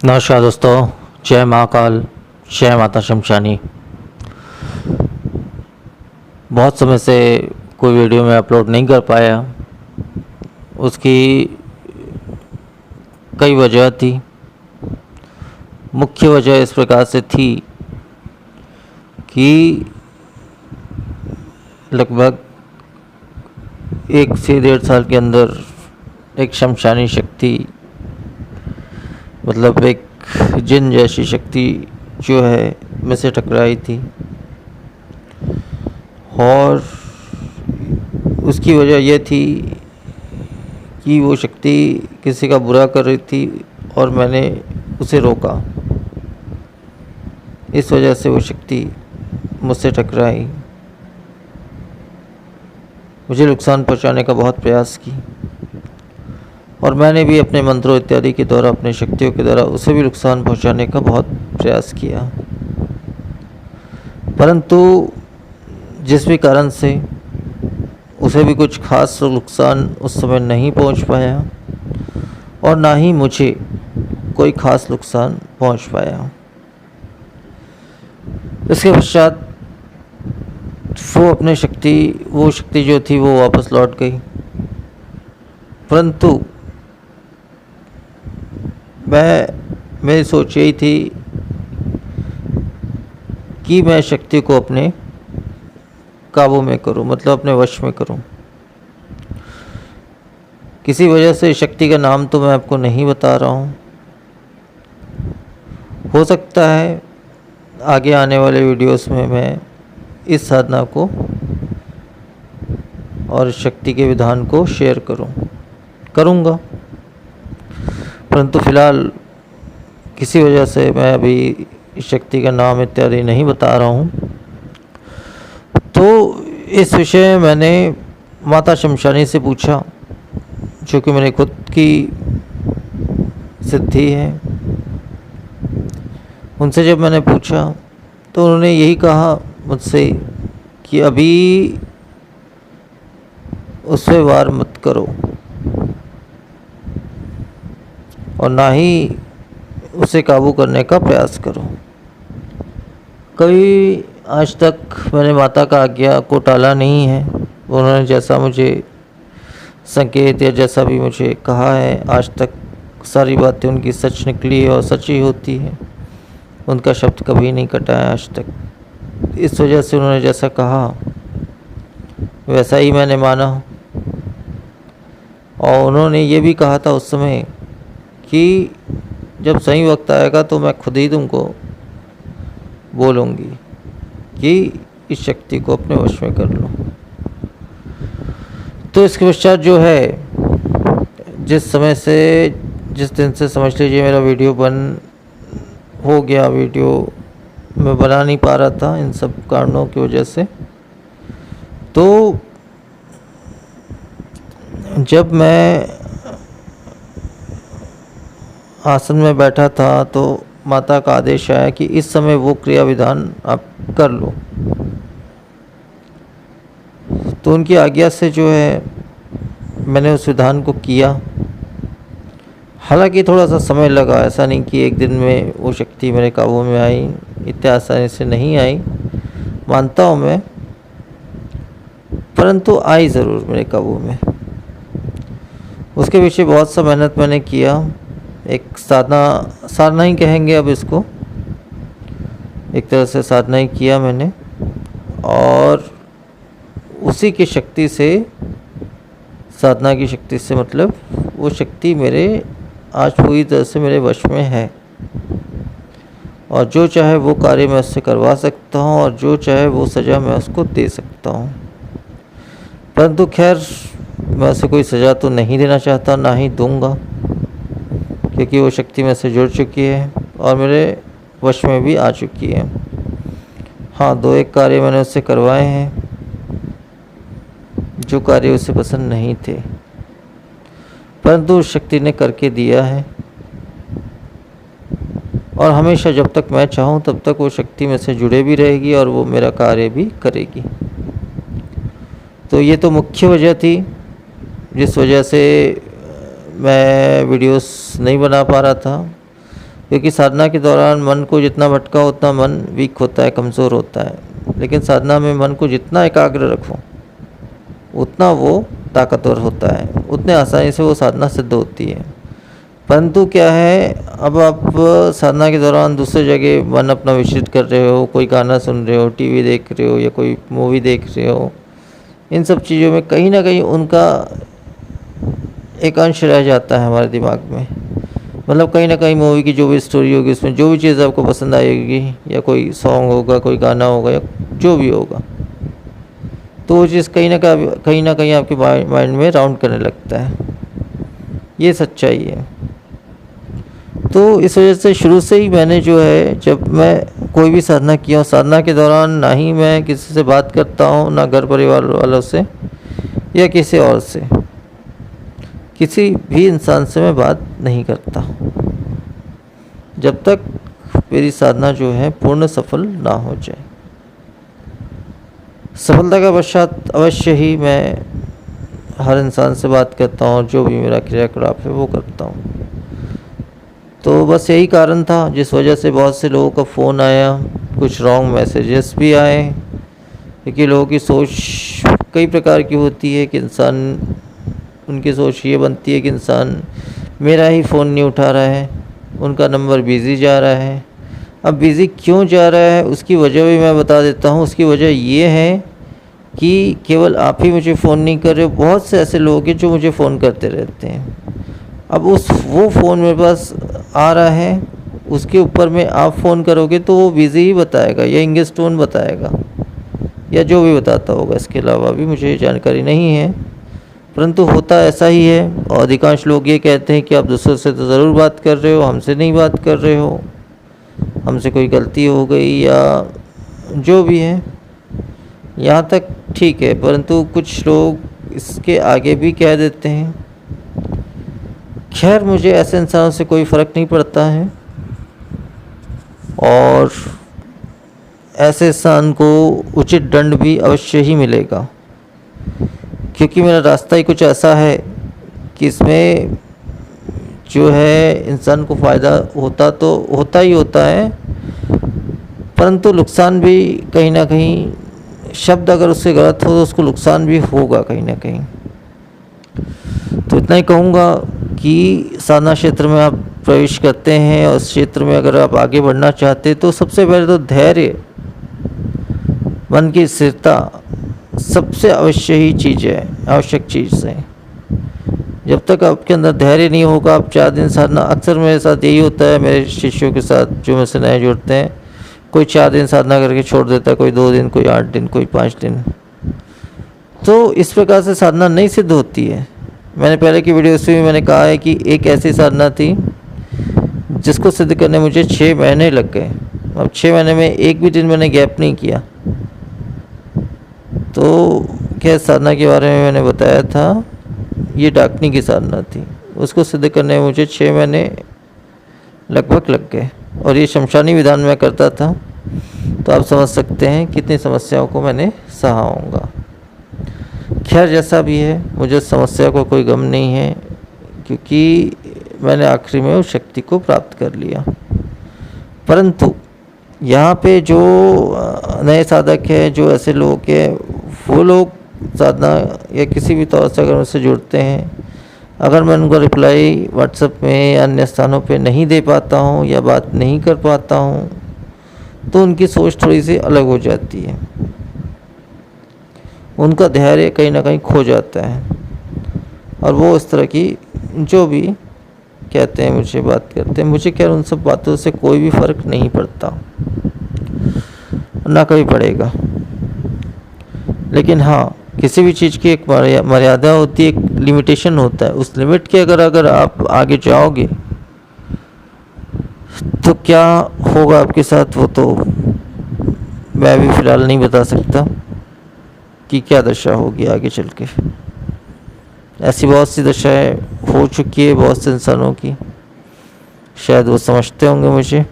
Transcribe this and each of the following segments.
नमस्कार दोस्तों, जय महाकाल, जय माता शमशानी। बहुत समय से कोई वीडियो मैं अपलोड नहीं कर पाया। उसकी कई वजह थी। मुख्य वजह इस प्रकार से थी कि लगभग 1 से 1.5 साल के अंदर एक शमशानी शक्ति, मतलब एक जिन जैसी शक्ति जो है में से टकराई थी, और उसकी वजह यह थी कि वो शक्ति किसी का बुरा कर रही थी और मैंने उसे रोका। इस वजह से वो शक्ति मुझसे टकराई, मुझे नुकसान पहुंचाने का बहुत प्रयास की, और मैंने भी अपने मंत्रों इत्यादि के द्वारा, अपने शक्तियों के द्वारा उसे भी नुकसान पहुंचाने का बहुत प्रयास किया। परंतु जिस भी कारण से उसे भी कुछ खास नुकसान उस समय नहीं पहुंच पाया, और ना ही मुझे कोई खास नुकसान पहुंच पाया। इसके पश्चात वो शक्ति जो थी वो वापस लौट गई। परंतु मेरी सोच यही थी कि मैं शक्ति को अपने काबू में करूं, मतलब अपने वश में करूं। किसी वजह से शक्ति का नाम तो मैं आपको नहीं बता रहा हूं। हो सकता है आगे आने वाले वीडियोस में मैं इस साधना को और शक्ति के विधान को शेयर करूंगा। परंतु फिलहाल किसी वजह से मैं अभी शक्ति का नाम इत्यादि नहीं बता रहा हूँ। तो इस विषय में मैंने माता शमशानी से पूछा, जो कि मेरी खुद की सिद्धि है। उनसे जब मैंने पूछा तो उन्होंने यही कहा मुझसे कि अभी उस पर वार मत करो, और ना ही उसे काबू करने का प्रयास करो। कभी आज तक मैंने माता का आज्ञा को टाला नहीं है। उन्होंने जैसा मुझे संकेत या जैसा भी मुझे कहा है, आज तक सारी बातें उनकी सच निकली है और सच ही होती है। उनका शब्द कभी नहीं कटा है आज तक। इस वजह से उन्होंने जैसा कहा वैसा ही मैंने माना। और उन्होंने ये भी कहा था उस समय कि जब सही वक्त आएगा तो मैं खुद ही तुमको बोलूँगी कि इस शक्ति को अपने वश में कर लो। तो इसके पश्चात जो है, जिस दिन से समझ लीजिए मेरा वीडियो बंद हो गया, वीडियो मैं बना नहीं पा रहा था इन सब कारणों की वजह से। तो जब मैं आसन में बैठा था तो माता का आदेश आया कि इस समय वो क्रिया विधान आप कर लो। तो उनकी आज्ञा से जो है मैंने उस विधान को किया। हालांकि थोड़ा सा समय लगा, ऐसा नहीं कि एक दिन में वो शक्ति मेरे काबू में आई, इतने आसानी से नहीं आई, मानता हूँ मैं, परंतु आई ज़रूर मेरे काबू में। उसके पीछे बहुत सा मेहनत मैंने किया। एक साधना ही कहेंगे अब इसको, एक तरह से साधना ही किया मैंने, और उसी की शक्ति से, साधना की शक्ति से, मतलब वो शक्ति मेरे आज पूरी तरह से मेरे वश में है, और जो चाहे वो कार्य मैं उससे करवा सकता हूँ, और जो चाहे वो सज़ा मैं उसको दे सकता हूँ। परंतु खैर, मैं उसे कोई सज़ा तो नहीं देना चाहता, ना ही दूंगा, क्योंकि वो शक्ति मेरे से जुड़ चुकी है और मेरे वश में भी आ चुकी है। हाँ, 2-1 कार्य मैंने उससे करवाए हैं जो कार्य उसे पसंद नहीं थे, परंतु उस शक्ति ने करके दिया है। और हमेशा जब तक मैं चाहूँ तब तक वो शक्ति मेरे से जुड़े भी रहेगी और वो मेरा कार्य भी करेगी। तो ये तो मुख्य वजह थी जिस वजह से मैं वीडियोस नहीं बना पा रहा था। क्योंकि साधना के दौरान मन को जितना भटका उतना मन वीक होता है, कमज़ोर होता है। लेकिन साधना में मन को जितना एकाग्र रखो उतना वो ताकतवर होता है, उतने आसानी से वो साधना सिद्ध होती है। परंतु क्या है, अब आप साधना के दौरान दूसरी जगह मन अपना विचलित कर रहे हो, कोई गाना सुन रहे हो, टीवी देख रहे हो या कोई मूवी देख रहे हो, इन सब चीज़ों में कहीं ना कहीं उनका एक अंश रह जाता है हमारे दिमाग में। मतलब कहीं ना कहीं मूवी की जो भी स्टोरी होगी, उसमें जो भी चीज़ आपको पसंद आएगी, या कोई सॉन्ग होगा, कोई गाना होगा, या जो भी होगा, तो वो चीज़ कहीं ना कहीं आपके माइंड में राउंड करने लगता है। ये सच्चाई है। तो इस वजह से शुरू से ही मैंने जो है, जब मैं कोई भी साधना किया हूँ, साधना के दौरान ना ही मैं किसी से बात करता हूँ, ना घर परिवार वालों से या किसी और से, किसी भी इंसान से मैं बात नहीं करता जब तक मेरी साधना जो है पूर्ण सफल ना हो जाए। सफलता के पश्चात अवश्य ही मैं हर इंसान से बात करता हूँ, जो भी मेरा क्रियाकलाप है वो करता हूँ। तो बस यही कारण था जिस वजह से बहुत से लोगों का फ़ोन आया, कुछ रॉन्ग मैसेजेस भी आए, क्योंकि लोगों की सोच कई प्रकार की होती है कि उनकी सोच ये बनती है कि इंसान मेरा ही फ़ोन नहीं उठा रहा है, उनका नंबर बिज़ी जा रहा है। अब बिज़ी क्यों जा रहा है उसकी वजह भी मैं बता देता हूँ। उसकी वजह ये है कि केवल आप ही मुझे फ़ोन नहीं कर रहे हो, बहुत से ऐसे लोग हैं जो मुझे फ़ोन करते रहते हैं। अब वो फ़ोन मेरे पास आ रहा है, उसके ऊपर में आप फ़ोन करोगे तो वो बिज़ी ही बताएगा या इंगेज टोन बताएगा या जो भी बताता होगा। इसके अलावा भी मुझे जानकारी नहीं है, परंतु होता ऐसा ही है। और अधिकांश लोग ये कहते हैं कि आप दूसरों से तो ज़रूर बात कर रहे हो, हमसे नहीं बात कर रहे हो, हमसे कोई गलती हो गई या जो भी है। यहाँ तक ठीक है, परंतु कुछ लोग इसके आगे भी कह देते हैं। खैर, मुझे ऐसे इंसानों से कोई फ़र्क नहीं पड़ता है, और ऐसे इंसान को उचित दंड भी अवश्य ही मिलेगा, क्योंकि मेरा रास्ता ही कुछ ऐसा है कि इसमें जो है इंसान को फ़ायदा होता तो होता ही होता है, परंतु नुकसान भी कहीं ना कहीं। शब्द अगर उससे गलत हो तो उसको नुकसान भी होगा कहीं ना कहीं। तो इतना ही कहूँगा कि साधना क्षेत्र में आप प्रवेश करते हैं और उस क्षेत्र में अगर आप आगे बढ़ना चाहते हैं तो सबसे पहले तो धैर्य, मन की स्थिरता सबसे आवश्यक चीज़ है। जब तक आपके अंदर धैर्य नहीं होगा, आप 4 दिन साधना, अक्सर मेरे साथ यही होता है, मेरे शिष्यों के साथ जो मुझसे नए जुड़ते हैं, कोई 4 दिन साधना करके छोड़ देता है, कोई 2 दिन, कोई 8 दिन, कोई 5 दिन। तो इस प्रकार से साधना नहीं सिद्ध होती है। मैंने पहले की वीडियोस में भी मैंने कहा है कि एक ऐसी साधना थी जिसको सिद्ध करने मुझे 6 महीने लग गए। अब 6 महीने में एक भी दिन मैंने गैप नहीं किया। तो क्या साधना के बारे में मैंने बताया था, ये डाकनी की साधना थी, उसको सिद्ध करने में मुझे 6 महीने लगभग लग गए, और ये शमशानी विधान में करता था। तो आप समझ सकते हैं कितनी समस्याओं को मैंने सहा होगा। खैर, जैसा भी है, मुझे उस समस्या को कोई गम नहीं है, क्योंकि मैंने आखिरी में उस शक्ति को प्राप्त कर लिया। परंतु यहाँ पे जो नए साधक हैं, जो ऐसे लोग हैं, वो लोग साधना या किसी भी तौर से अगर मुझसे जुड़ते हैं, अगर मैं उनको रिप्लाई व्हाट्सएप में या अन्य स्थानों पे नहीं दे पाता हूँ या बात नहीं कर पाता हूँ, तो उनकी सोच थोड़ी सी अलग हो जाती है, उनका धैर्य कहीं ना कहीं खो जाता है, और वो इस तरह की जो भी कहते हैं, मुझे बात करते हैं, मुझे क्या उन सब बातों से कोई भी फ़र्क नहीं पड़ता, ना कभी पड़ेगा। लेकिन हाँ, किसी भी चीज़ की एक मर्यादा होती है, एक लिमिटेशन होता है। उस लिमिट के अगर आप आगे जाओगे तो क्या होगा आपके साथ, वो तो मैं भी फ़िलहाल नहीं बता सकता कि क्या दशा होगी आगे चल के। ऐसी बहुत सी दशाएं हो चुकी है बहुत से इंसानों की, शायद वो समझते होंगे मुझे।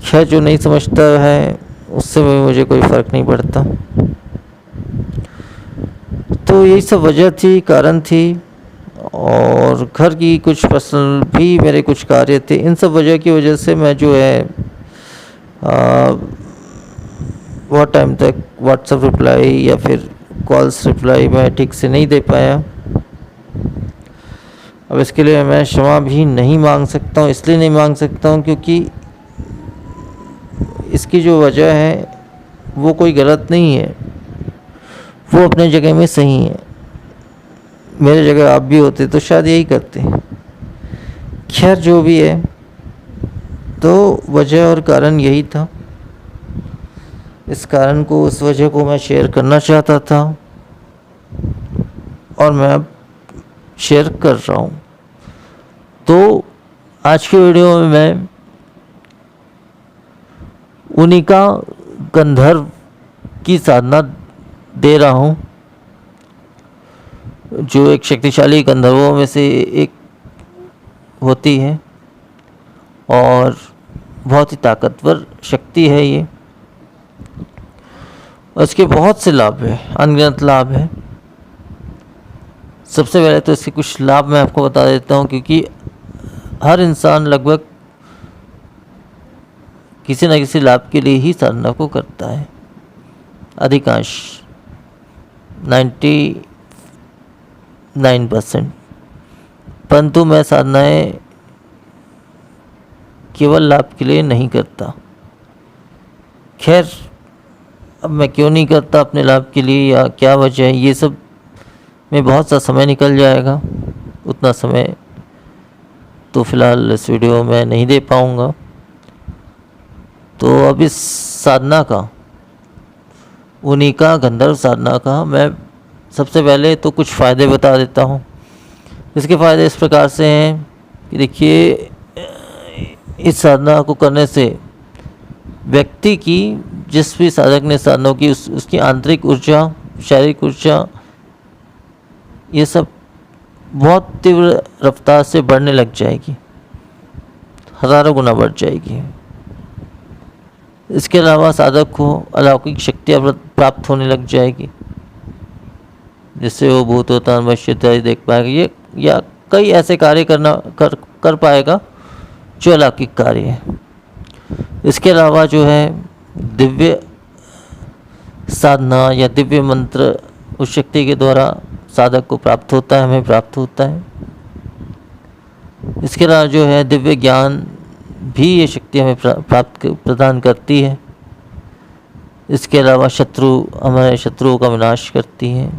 खैर, जो नहीं समझता है उससे भी मुझे कोई फ़र्क नहीं पड़ता। तो यही सब वजह थी, कारण थी, और घर की कुछ पर्सनल भी मेरे कुछ कार्य थे। इन सब वजह की वजह से मैं जो है बहुत टाइम तक व्हाट्सएप रिप्लाई या फिर कॉल्स रिप्लाई मैं ठीक से नहीं दे पाया। अब इसके लिए मैं क्षमा भी नहीं मांग सकता हूँ। इसलिए नहीं मांग सकता हूँ क्योंकि इसकी जो वजह है वो कोई गलत नहीं है, वो अपने जगह में सही है। मेरे जगह आप भी होते तो शायद यही करते। खैर जो भी है, तो वजह और कारण यही था। इस कारण को, उस वजह को मैं शेयर करना चाहता था और मैं अब शेयर कर रहा हूँ। तो आज की वीडियो में मैं उनिका गंधर्व की साधना दे रहा हूँ, जो एक शक्तिशाली गंधर्वों में से एक होती है और बहुत ही ताकतवर शक्ति है ये। उसके बहुत से लाभ हैं, अनगिनत लाभ हैं। सबसे पहले तो इसके कुछ लाभ मैं आपको बता देता हूँ, क्योंकि हर इंसान लगभग किसी न किसी लाभ के लिए ही साधना को करता है। अधिकांश 99%। परंतु मैं साधनाएं केवल लाभ के लिए नहीं करता। खैर, अब मैं क्यों नहीं करता अपने लाभ के लिए या क्या वजह है, ये सब में बहुत सा समय निकल जाएगा। उतना समय तो फ़िलहाल इस वीडियो में नहीं दे पाऊँगा। तो अब इस साधना का, उनिका गंधर्व साधना का, मैं सबसे पहले तो कुछ फ़ायदे बता देता हूँ। इसके फ़ायदे इस प्रकार से हैं कि देखिए, इस साधना को करने से व्यक्ति की, जिस भी साधक ने साधना की, उसकी आंतरिक ऊर्जा, शारीरिक ऊर्जा, ये सब बहुत तीव्र रफ्तार से बढ़ने लग जाएगी, हज़ारों गुना बढ़ जाएगी। इसके अलावा साधक को अलौकिक शक्तियाँ प्राप्त होने लग जाएगी, जिससे वो भूत और भविष्य इत्यादि देख पाएगा, ये या कई ऐसे कार्य कर पाएगा जो अलौकिक कार्य है। इसके अलावा जो है दिव्य साधना या दिव्य मंत्र उस शक्ति के द्वारा साधक को प्राप्त होता है, हमें प्राप्त होता है। इसके अलावा जो है दिव्य ज्ञान भी ये शक्ति हमें प्रदान करती है। इसके अलावा हमारे शत्रुओं का विनाश करती है।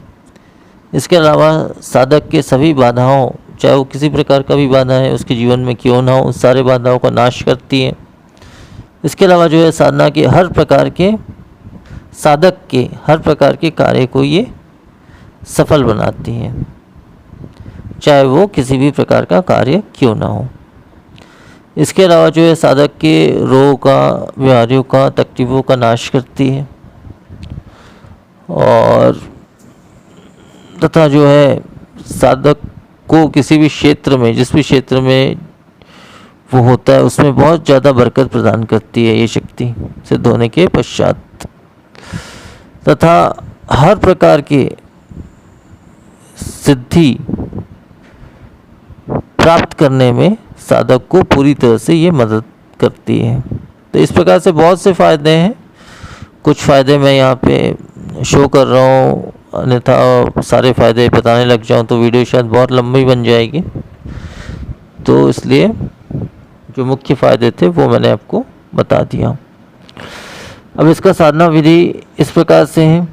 इसके अलावा साधक के सभी बाधाओं, चाहे वो किसी प्रकार का भी बाधा है उसके जीवन में क्यों ना हो, उस सारे बाधाओं का नाश करती है। इसके अलावा जो है साधना के साधक के हर प्रकार के कार्य को ये सफल बनाती है, चाहे वो किसी भी प्रकार का कार्य क्यों ना हो। इसके अलावा जो है साधक के रोगों का, बीमारियों का, तकलीफों का नाश करती है। और तथा जो है साधक को किसी भी क्षेत्र में, जिस भी क्षेत्र में वो होता है, उसमें बहुत ज़्यादा बरकत प्रदान करती है ये शक्ति सिद्ध होने के पश्चात। तथा हर प्रकार के सिद्धि प्राप्त करने में साधक को पूरी तरह से ये मदद करती है। तो इस प्रकार से बहुत से फ़ायदे हैं। कुछ फ़ायदे मैं यहाँ पे शो कर रहा हूँ, अन्यथा सारे फ़ायदे बताने लग जाऊँ तो वीडियो शायद बहुत लंबी बन जाएगी। तो इसलिए जो मुख्य फ़ायदे थे वो मैंने आपको बता दिया। अब इसका साधना विधि इस प्रकार से है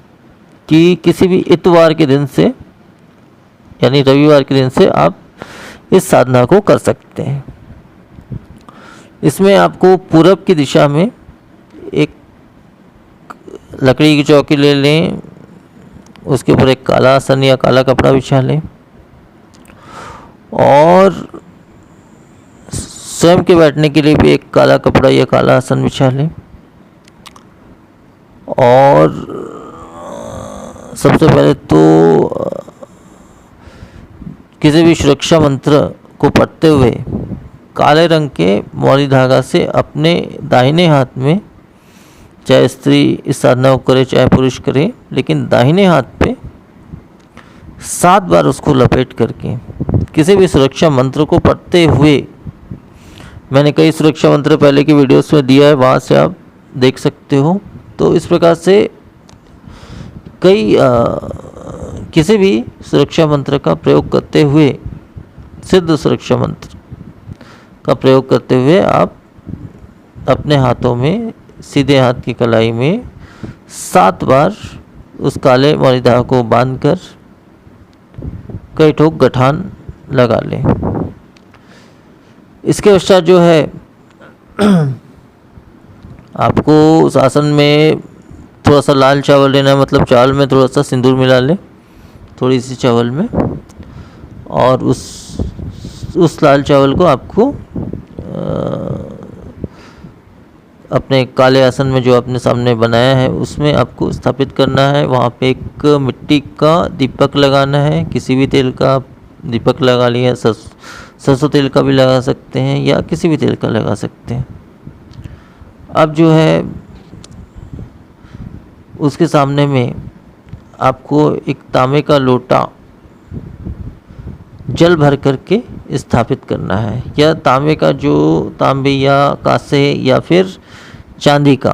कि किसी भी इतवार के दिन से, यानी रविवार के दिन से आप इस साधना को कर सकते हैं। इसमें आपको पूरब की दिशा में एक लकड़ी की चौकी ले लें, उसके ऊपर एक काला आसन या काला कपड़ा बिछा लें और स्वयं के बैठने के लिए भी एक काला कपड़ा या काला आसन बिछा लें। और सबसे पहले तो किसी भी सुरक्षा मंत्र को पढ़ते हुए काले रंग के मौली धागा से अपने दाहिने हाथ में, चाहे स्त्री इस साधना को करे चाहे पुरुष करे, लेकिन दाहिने हाथ पे 7 बार उसको लपेट करके किसी भी सुरक्षा मंत्र को पढ़ते हुए, मैंने कई सुरक्षा मंत्र पहले की वीडियोस में दिया है, वहाँ से आप देख सकते हो। तो इस प्रकार से कई किसी भी सुरक्षा मंत्र का प्रयोग करते हुए, सिद्ध सुरक्षा मंत्र का प्रयोग करते हुए आप अपने हाथों में, सीधे हाथ की कलाई में 7 बार उस काले मणिधागा को बांधकर कई ठोक गठान लगा लें। इसके पश्चात जो है आपको उस आसन में थोड़ा सा लाल चावल लेना है, मतलब चावल में थोड़ा सा सिंदूर मिला लें, थोड़ी सी चावल में, और उस लाल चावल को आपको अपने काले आसन में जो आपने सामने बनाया है उसमें आपको स्थापित करना है। वहाँ पे एक मिट्टी का दीपक लगाना है, किसी भी तेल का दीपक लगा लिया, सरसों तेल का भी लगा सकते हैं या किसी भी तेल का लगा सकते हैं। अब जो है उसके सामने में आपको एक तांबे का लोटा जल भर करके स्थापित करना है, या तांबे का जो तांबे या कांसे या फिर चांदी का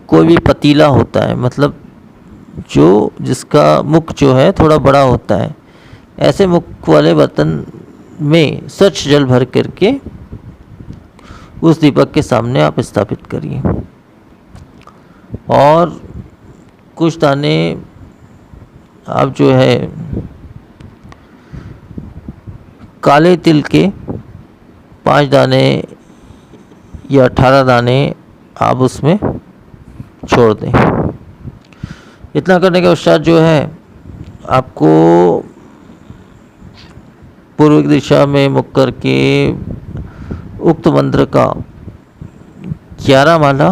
कोई भी पतीला होता है, मतलब जो जिसका मुख जो है थोड़ा बड़ा होता है, ऐसे मुख वाले बर्तन में स्वच्छ जल भर करके उस दीपक के सामने आप स्थापित करिए। और कुछ दाने आप जो है काले तिल के 5 दाने या 18 दाने आप उसमें छोड़ दें। इतना करने के पश्चात जो है आपको पूर्व दिशा में मुख करके उक्त मंत्र का 11 माला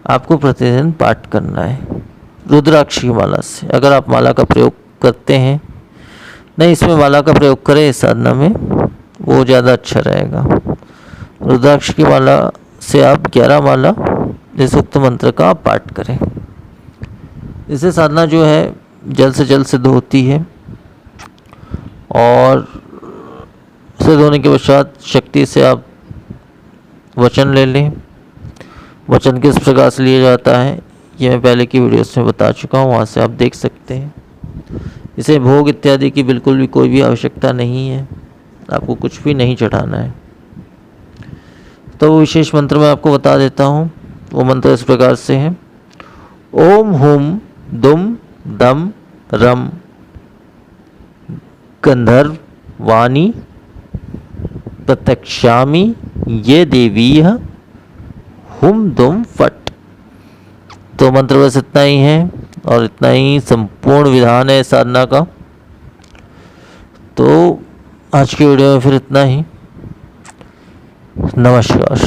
आपको प्रतिदिन पाठ करना है, रुद्राक्ष की माला से। अगर आप माला का प्रयोग करते हैं, नहीं इसमें माला का प्रयोग करें इस साधना में, वो ज़्यादा अच्छा रहेगा। रुद्राक्ष की माला से आप 11 माला इस उक्त मंत्र का आप पाठ करें। इससे साधना जो है जल्द से जल्द सिद्ध होती है। और सिद्ध होने के पश्चात शक्ति से आप वचन ले लें। वचन किस प्रकार से लिया जाता है ये मैं पहले की वीडियोस में बता चुका हूँ, वहाँ से आप देख सकते हैं। इसे भोग इत्यादि की बिल्कुल भी कोई भी आवश्यकता नहीं है, आपको कुछ भी नहीं चढ़ाना है। तो वो विशेष मंत्र मैं आपको बता देता हूँ। वो मंत्र इस प्रकार से है: ओम हुम दुम दम रम गंधर्व वाणी प्रत्यक्षामि ये देवीह हुम दुम फट। तो मंत्र बस इतना ही है और इतना ही संपूर्ण विधान है साधना का। तो आज की वीडियो में फिर इतना ही। नमस्कार।